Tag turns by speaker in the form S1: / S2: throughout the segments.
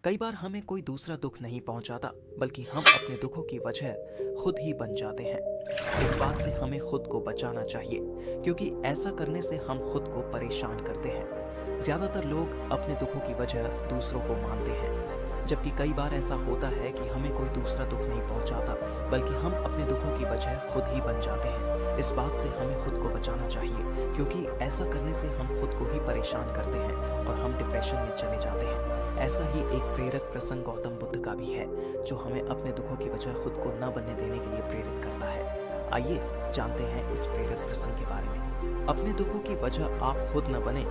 S1: कई बार हमें कोई दूसरा दुख नहीं पहुंचाता, बल्कि हम अपने दुखों की वजह खुद ही बन जाते हैं। इस बात से हमें खुद को बचाना चाहिए, क्योंकि ऐसा करने से हम खुद को परेशान करते हैं। ज्यादातर लोग अपने दुखों की वजह दूसरों को मानते हैं, जबकि कई बार ऐसा होता है कि हमें कोई दूसरा दुख नहीं पहुंचाता, बल्कि हम अपने दुखों की वजह खुद ही बन जाते हैं। इस बात से हमें खुद को बचाना चाहिए, क्योंकि ऐसा करने से हम खुद को ही परेशान करते हैं और हम डिप्रेशन में चले जाते हैं। ऐसा ही एक प्रेरक प्रसंग गौतम बुद्ध का भी है, जो हमें अपने दुखों की वजह खुद को न बनने देने के लिए प्रेरित करता है। आइए जानते हैं इस प्रेरक प्रसंग के बारे में। अपने दुखों की वजह आप खुद न बने।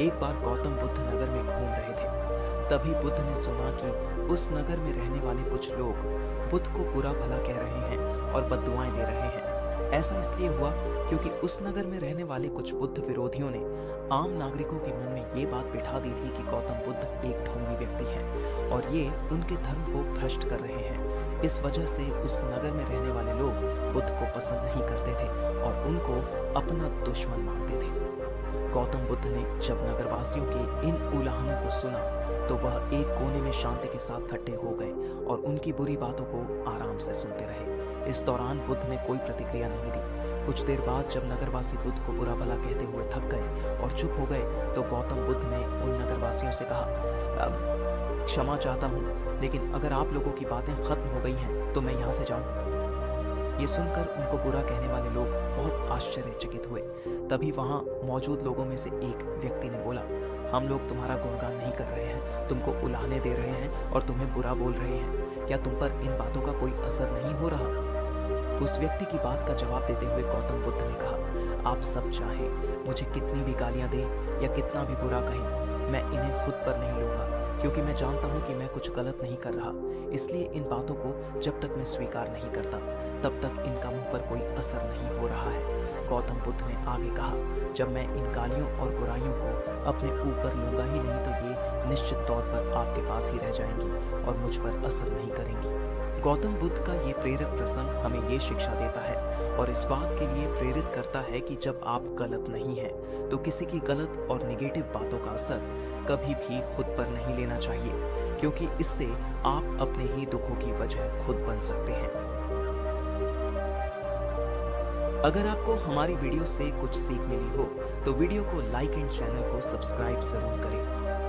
S1: एक बार गौतम बुद्ध नगर में घूम रहे थे। तभी बुद्ध ने सुना कि उस नगर में रहने वाले कुछ लोग बुद्ध को बुरा भला कह रहे हैं और बद्दुआएं दे रहे हैं। ऐसा इसलिए हुआ क्योंकि उस नगर में रहने वाले कुछ बुद्ध विरोधियों ने आम नागरिकों के मन में ये बात बिठा दी थी कि गौतम बुद्ध एक ढोंगी व्यक्ति है और ये उनके धर्म को भ्रष्ट कर रहे हैं। इस वजह से उस नगर में रहने वाले लोग बुद्ध को पसंद नहीं करते थे और उनको अपना दुश्मन मानते थे। गौतम बुद्ध ने जब नगरवासियों के इन उलाहनों को सुना, तो वह एक कोने में शांति के साथ इकट्ठे हो गए और उनकी बुरी बातों को आराम से सुनते रहे। इस दौरान बुद्ध ने कोई प्रतिक्रिया नहीं दी। कुछ देर बाद जब नगरवासी बुद्ध को बुरा भला कहते हुए थक गए और चुप हो गए, तो गौतम बुद्ध ने उन नगरवासियों से कहा, क्षमा चाहता हूँ, लेकिन अगर आप लोगों की बातें खत्म हो गई हैं तो मैं यहाँ से जाऊँ। ये सुनकर उनको बुरा कहने वाले लोग बहुत आश्चर्यचकित हुए। तभी वहां मौजूद लोगों में से एक व्यक्ति ने बोला, हम लोग तुम्हारा गुणगान नहीं कर रहे हैं, तुमको उलाहने दे रहे हैं और तुम्हें बुरा बोल रहे हैं। क्या तुम पर इन बातों का कोई असर नहीं हो रहा? उस व्यक्ति की बात का जवाब देते हुए गौतम बुद्ध ने कहा, आप सब चाहें मुझे कितनी भी गालियां दें या कितना भी बुरा कहें, मैं इन्हें खुद पर नहीं लूंगा, क्योंकि मैं जानता हूं कि मैं कुछ गलत नहीं कर रहा। इसलिए इन बातों को जब तक मैं स्वीकार नहीं करता, तब तक इनका मुझ पर कोई असर नहीं हो रहा है। गौतम बुद्ध ने आगे कहा, जब मैं इन गालियों और बुराइयों को अपने ऊपर लूंगा ही नहीं, तो ये निश्चित तौर पर आपके पास ही रह जाएंगी और मुझ पर असर नहीं करेंगी। गौतम बुद्ध का ये प्रेरक प्रसंग हमें ये शिक्षा देता है और इस बात के लिए प्रेरित करता है कि जब आप गलत नहीं हैं, तो किसी की गलत और नेगेटिव बातों का असर कभी भी खुद पर नहीं लेना चाहिए, क्योंकि इससे आप अपने ही दुखों की वजह खुद बन सकते हैं। अगर आपको हमारी वीडियो से कुछ सीख मिली हो, तो वीडियो को लाइक एंड चैनल को सब्सक्राइब जरूर करें।